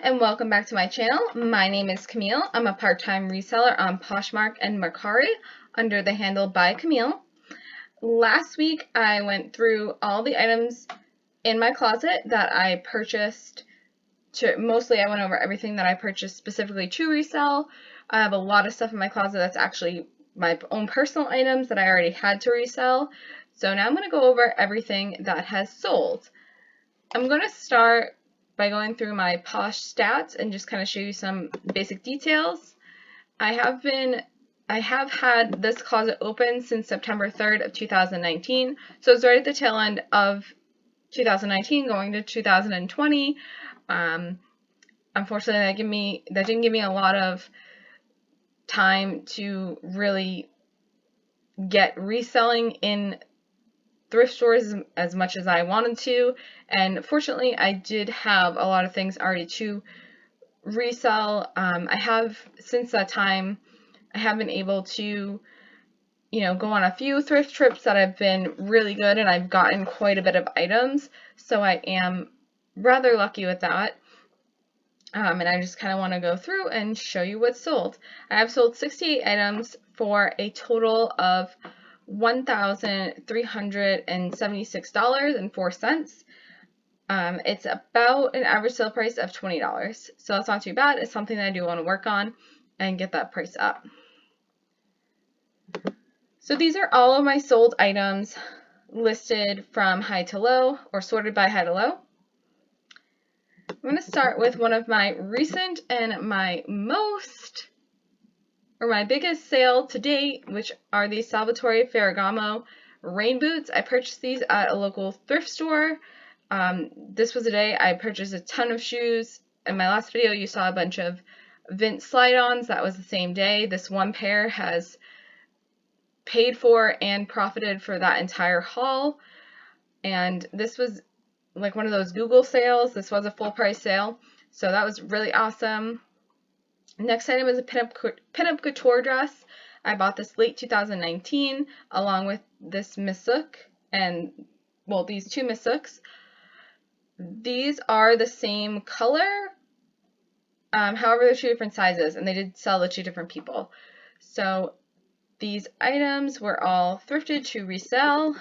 and welcome back to my channel. My name is Camille. I'm a part-time reseller on Poshmark and Mercari under the handle ByCamille. Last week I went through all the items in my closet that I purchased. Mostly I went over everything that I purchased specifically to resell. I have a lot of stuff in my closet that's actually my own personal items that I already had to resell. So now I'm going to go over everything that has sold. I'm going to start by going through my Posh stats and just kind of show you some basic details. I have had this closet open since September 3rd of 2019, so it's right at the tail end of 2019 going to 2020. Unfortunately, that didn't give me a lot of time to really get reselling in thrift stores as much as I wanted to, and fortunately I did have a lot of things already to resell. Since that time I have been able to go on a few thrift trips that have been really good, and I've gotten quite a bit of items, so I am rather lucky with that. And I just kind of want to go through and show you what's sold. I have sold 68 items for a total of $1,376.04. It's about an average sale price of $20, so that's not too bad. It's something that I do want to work on and get that price up. So these are all of my sold items listed from high to low, or sorted by high to low. I'm going to start with one of my recent and my biggest sale to date, which are these Salvatore Ferragamo rain boots. I purchased these at a local thrift store. This was the day I purchased a ton of shoes. In my last video, you saw a bunch of Vince slide-ons. That was the same day. This one pair has paid for and profited for that entire haul. And this was like one of those Google sales. This was a full price sale, so that was really awesome. Next item is a Pinup Couture dress. I bought this late 2019 along with this missook and, well, these two missooks. These are the same color, however they're two different sizes, and they did sell to two different people. So these items were all thrifted to resell.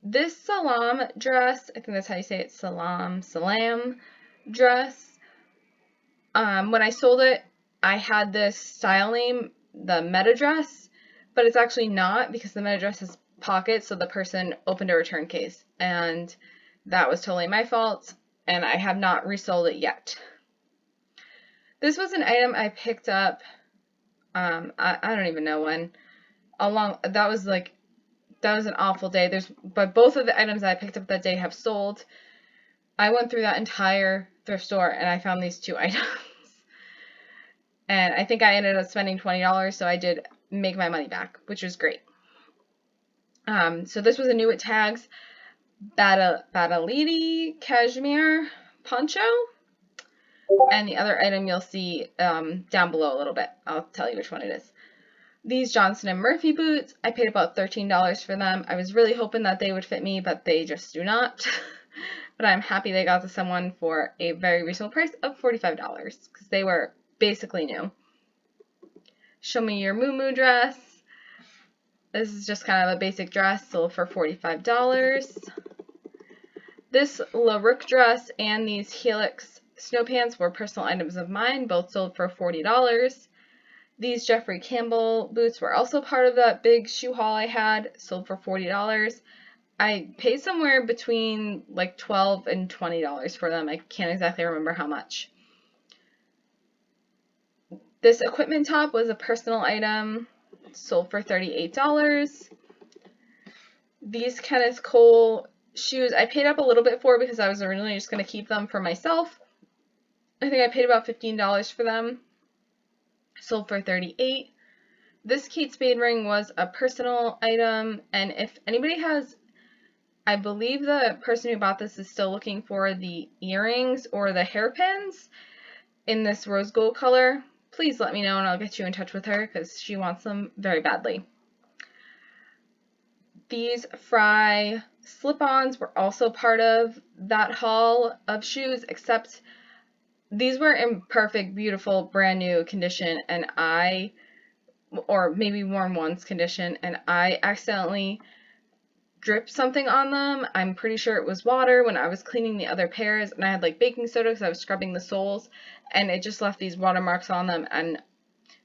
This salam dress, I think that's how you say it, salam dress. When I sold it, I had this style name, the meta dress, but it's actually not, because the meta dress has pockets, so the person opened a return case, and that was totally my fault, and I have not resold it yet. This was an item I picked up, I don't even know when, that was an awful day. But both of the items that I picked up that day have sold. I went through that entire thrift store and I found these two items. And I think I ended up spending $20, so I did make my money back, which was great. So this was a new at Tags Badalidi cashmere poncho. And the other item you'll see down below a little bit. I'll tell you which one it is. These Johnston & Murphy boots, I paid about $13 for them. I was really hoping that they would fit me, but they just do not. But I'm happy they got to someone for a very reasonable price of $45, because they were basically new. Show Me Your Moo dress. This is just kind of a basic dress, sold for $45. This LaRook dress and these Helix snow pants were personal items of mine, both sold for $40. These Jeffrey Campbell boots were also part of that big shoe haul I had, sold for $40. I paid somewhere between like $12 and $20 for them. I can't exactly remember how much. This equipment top was a personal item, sold for $38. These Kenneth Cole shoes I paid up a little bit for because I was originally just going to keep them for myself. I think I paid about $15 for them. Sold for $38. This Kate Spade ring was a personal item, and if anybody has, I believe the person who bought this is still looking for the earrings or the hairpins in this rose gold color, please let me know and I'll get you in touch with her because she wants them very badly. These Fry slip-ons were also part of that haul of shoes, except these were in perfect, beautiful, brand new condition, and or maybe worn once condition, and I accidentally dripped something on them. I'm pretty sure it was water when I was cleaning the other pairs, and I had like baking soda because I was scrubbing the soles, and it just left these watermarks on them, and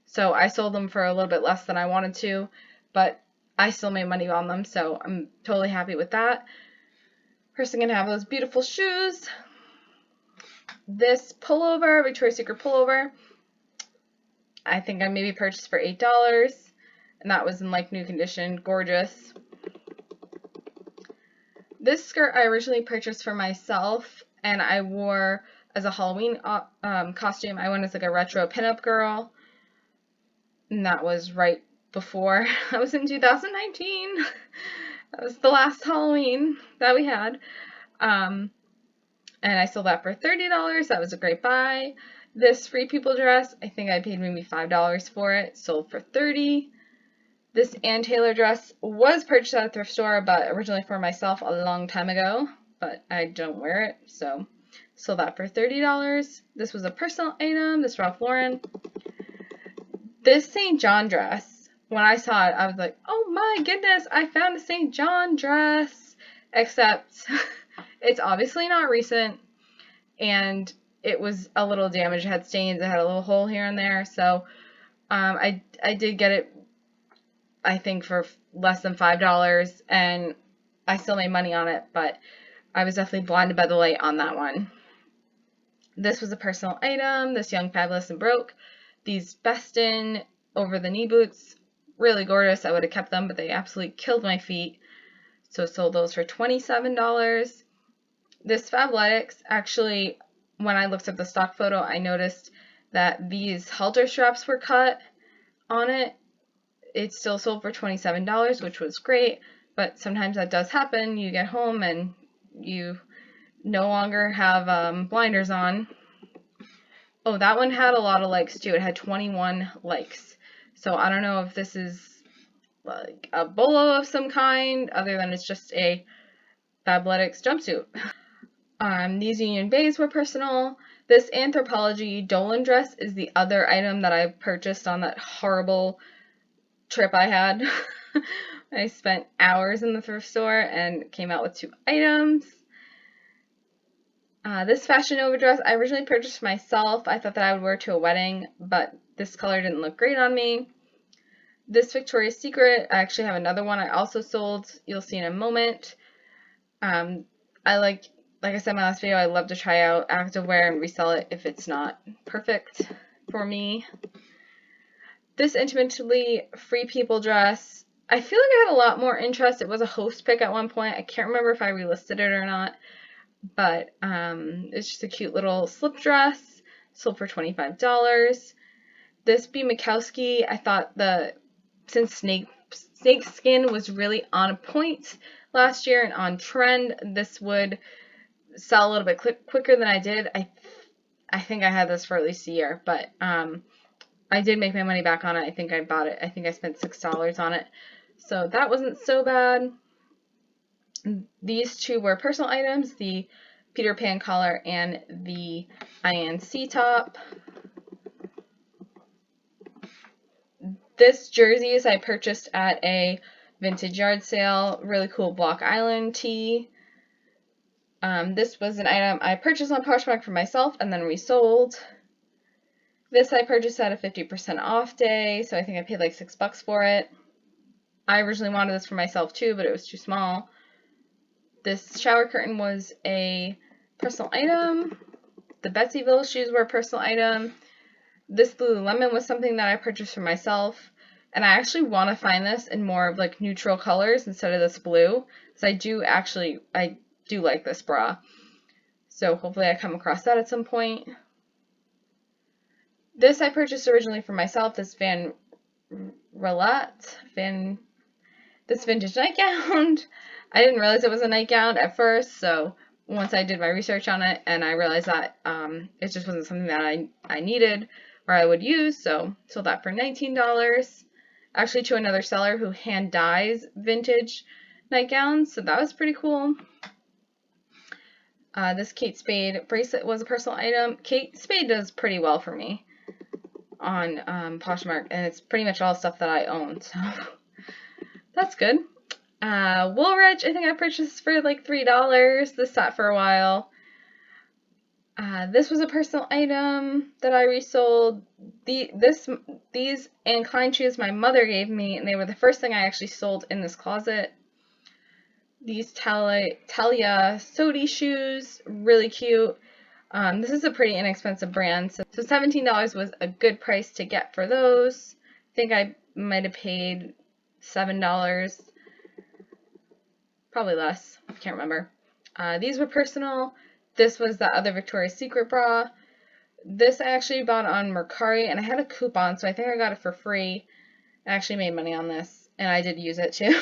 so I sold them for a little bit less than I wanted to, but I still made money on them, so I'm totally happy with that. Person can have those beautiful shoes. This pullover, Victoria's Secret pullover, I think I maybe purchased for $8, and that was in like new condition, gorgeous. This skirt I originally purchased for myself, and I wore as a Halloween costume. I went as like a retro pinup girl, and that was right before. I was in 2019. That was the last Halloween that we had. And I sold that for $30. That was a great buy. This Free People dress, I think I paid maybe $5 for it. Sold for $30. This Ann Taylor dress was purchased at a thrift store, but originally for myself a long time ago. But I don't wear it, so sold that for $30. This was a personal item. This Ralph Lauren. This St. John dress, when I saw it, I was like, oh my goodness, I found a St. John dress. Except it's obviously not recent, and it was a little damaged. It had stains. It had a little hole here and there. So I did get it, I think, for less than $5, and I still made money on it, but I was definitely blinded by the light on that one. This was a personal item. This Young, Fabulous, and Broke. These Beston over-the-knee boots, really gorgeous. I would have kept them, but they absolutely killed my feet. So sold those for $27. This Fabletics, actually, when I looked at the stock photo, I noticed that these halter straps were cut on it. It still sold for $27, which was great, but sometimes that does happen. You get home and you no longer have blinders on. Oh, that one had a lot of likes too. It had 21 likes. So I don't know if this is like a bolo of some kind, other than it's just a Fabletics jumpsuit. These Union Bays were personal. This Anthropologie Dolan dress is the other item that I purchased on that horrible trip I had. I spent hours in the thrift store and came out with 2 items. This Fashion Nova dress I originally purchased myself. I thought that I would wear to a wedding, but this color didn't look great on me. This Victoria's Secret, I actually have another one I also sold. You'll see in a moment. I like I said in my last video, I love to try out activewear and resell it if it's not perfect for me. This Intimately Free People dress, I feel like I had a lot more interest. It was a host pick at one point. I can't remember if I relisted it or not, but it's just a cute little slip dress. Sold for $25. This B. Mikowski, I thought since snake skin was really on point last year and on trend, this would sell a little bit quicker than I did. I think I had this for at least a year, but I did make my money back on it. I think I bought it. I think I spent $6 on it. So that wasn't so bad. These 2 were personal items, the Peter Pan collar and the INC top. This jerseys I purchased at a vintage yard sale. Really cool Block Island tee. This was an item I purchased on Poshmark for myself and then resold. This I purchased at a 50% off day, so I think I paid like $6 for it. I originally wanted this for myself too, but it was too small. This shower curtain was a personal item. The Betsyville shoes were a personal item. This Lululemon was something that I purchased for myself, and I actually want to find this in more of like neutral colors instead of this blue, because I do like this bra. So hopefully I come across that at some point. This I purchased originally for myself, this Van Relat, this vintage nightgown. I didn't realize it was a nightgown at first, so once I did my research on it and I realized that it just wasn't something that I needed or I would use, so sold that for $19. Actually to another seller who hand dyes vintage nightgowns, so that was pretty cool. This Kate Spade bracelet was a personal item. Kate Spade does pretty well for me on Poshmark, and it's pretty much all stuff that I own, so that's good. Woolrich, I think I purchased for like $3. This sat for a while. This was a personal item that I resold. These Klein shoes my mother gave me, and they were the first thing I actually sold in this closet. These Talia Sodi shoes, really cute. This is a pretty inexpensive brand, so $17 was a good price to get for those. I think I might have paid $7, probably less, I can't remember. These were personal. This was the other Victoria's Secret bra. This I actually bought on Mercari, and I had a coupon, so I think I got it for free. I actually made money on this, and I did use it too.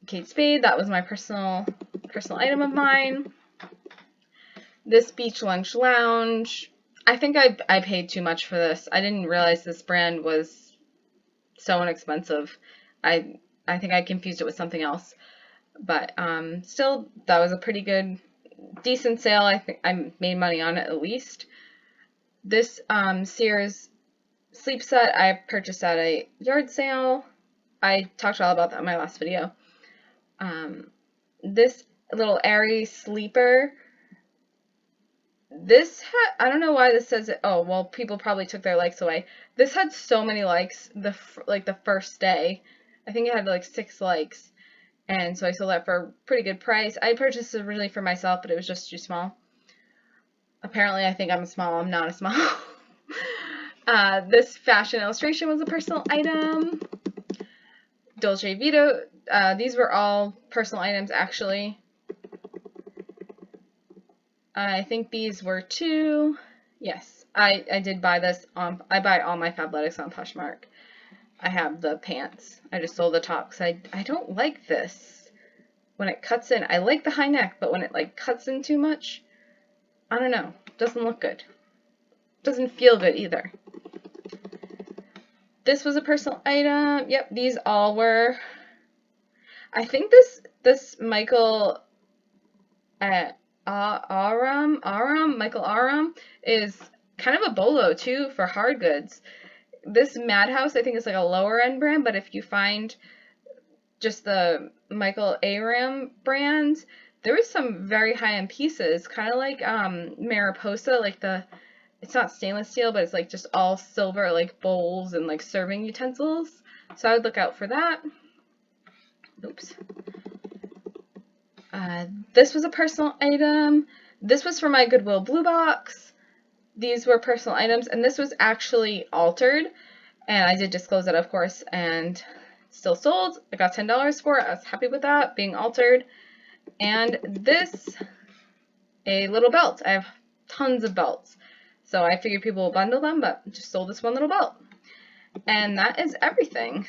Kate Spade, that was my personal item of mine. This Beach Lunch Lounge, I think I paid too much for this. I didn't realize this brand was so inexpensive. I think I confused it with something else. But still, that was a pretty good, decent sale. I think I made money on it at least. This Sears Sleep Set I purchased at a yard sale. I talked all about that in my last video. This little airy sleeper. This had, I don't know why this says it. Oh, well, people probably took their likes away. This had so many likes the first day. I think it had like 6 likes. And so I sold that for a pretty good price. I purchased it originally for myself, but it was just too small. Apparently, I think I'm small. I'm not a small. This fashion illustration was a personal item. Dolce Vita. These were all personal items, actually. I think these were 2. Yes, I did buy this on. I buy all my Fabletics on Poshmark. I have the pants. I just sold the top because I don't like this when it cuts in. I like the high neck, but when it like cuts in too much, I don't know. Doesn't look good. Doesn't feel good either. This was a personal item. Yep, these all were. I think this Michael Michael Aram is kind of a bolo too for hard goods. This Madhouse, I think, is like a lower end brand, but if you find just the Michael Aram brands, there was some very high end pieces, kind of like Mariposa, like it's not stainless steel, but it's like just all silver, like bowls and like serving utensils. So I would look out for that. Oops. This was a personal item. This was for my Goodwill Blue Box. These were personal items, and this was actually altered, and I did disclose it, of course, and still sold. I got $10 for it. I was happy with that, being altered. And this, a little belt. I have tons of belts, so I figured people will bundle them, but just sold this one little belt. And that is everything.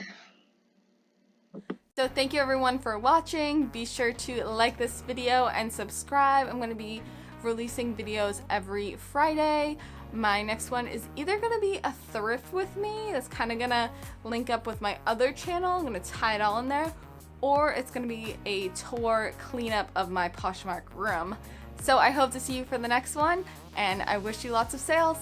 So thank you everyone for watching. Be sure to like this video and subscribe. I'm going to be releasing videos every Friday. My next one is either going to be a thrift with me, that's kind of going to link up with my other channel, I'm going to tie it all in there, or it's going to be a tour cleanup of my Poshmark room. So I hope to see you for the next one, and I wish you lots of sales.